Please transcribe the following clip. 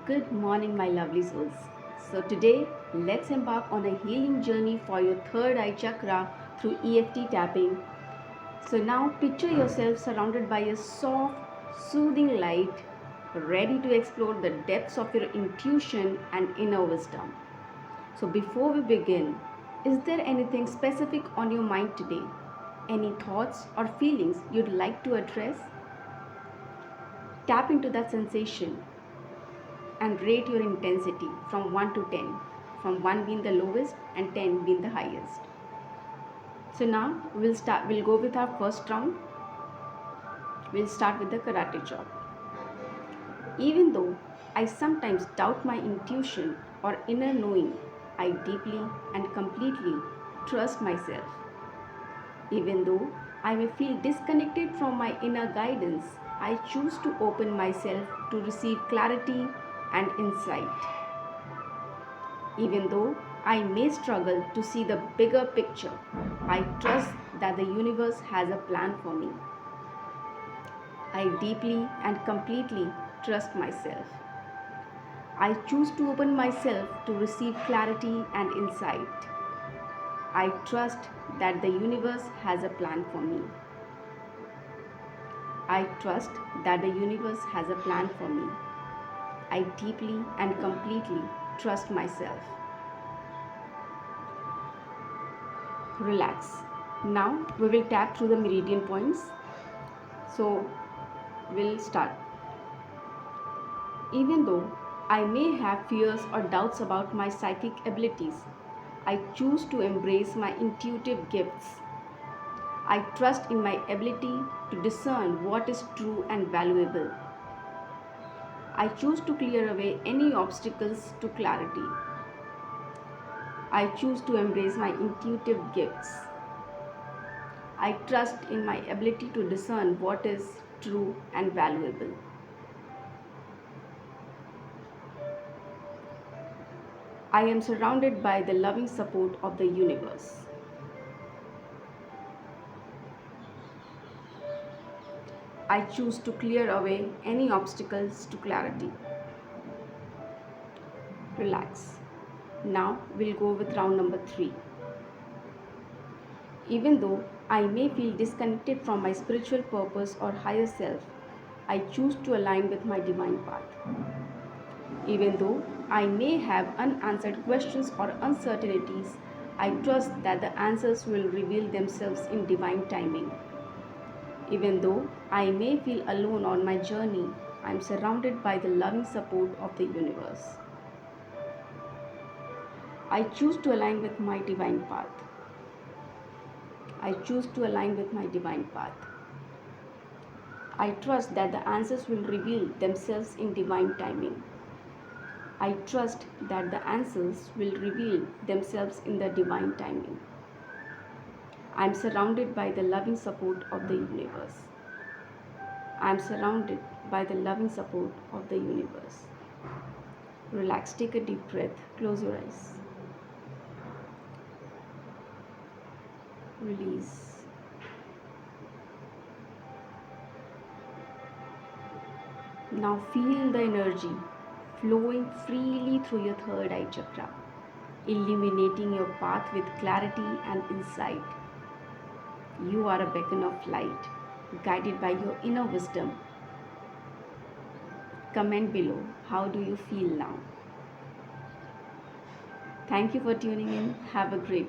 Good morning, my lovely souls. So, today, let's embark on a healing journey for your third eye chakra through EFT tapping. So, now picture yourself surrounded by a soft, soothing light, ready to explore the depths of your intuition and inner wisdom. So, before we begin, is there anything specific on your mind today? Any thoughts or feelings you'd like to address? Tap into that sensation and rate your intensity from 1 to 10, from 1 being the lowest and 10 being the highest. So now we'll go with our first round. We'll start with the karate chop. Even though I sometimes doubt my intuition or inner knowing, I deeply and completely trust myself. Even though I may feel disconnected from my inner guidance, I choose to open myself to receive clarity and insight. Even though I may struggle to see the bigger picture, I trust that the universe has a plan for me. I deeply and completely trust myself. I choose to open myself to receive clarity and insight. I trust that the universe has a plan for me. I trust that the universe has a plan for me. I deeply and completely trust myself. Relax. Now we will tap through the meridian points. So we'll start. Even though I may have fears or doubts about my psychic abilities, I choose to embrace my intuitive gifts. I trust in my ability to discern what is true and valuable. I choose to clear away any obstacles to clarity. I choose to embrace my intuitive gifts. I trust in my ability to discern what is true and valuable. I am surrounded by the loving support of the universe. I choose to clear away any obstacles to clarity. Relax. Now we'll go with round number 3. Even though I may feel disconnected from my spiritual purpose or higher self, I choose to align with my divine path. Even though I may have unanswered questions or uncertainties, I trust that the answers will reveal themselves in divine timing. Even though I may feel alone on my journey, I am surrounded by the loving support of the universe. I choose to align with my divine path. I choose to align with my divine path. I trust that the answers will reveal themselves in divine timing. I trust that the answers will reveal themselves in the divine timing. I am surrounded by the loving support of the universe. I am surrounded by the loving support of the universe. Relax, take a deep breath, close your eyes. Release. Now feel the energy flowing freely through your third eye chakra, illuminating your path with clarity and insight. You are a beacon of light, guided by your inner wisdom. Comment below, how do you feel now? Thank you for tuning in. Have a great day.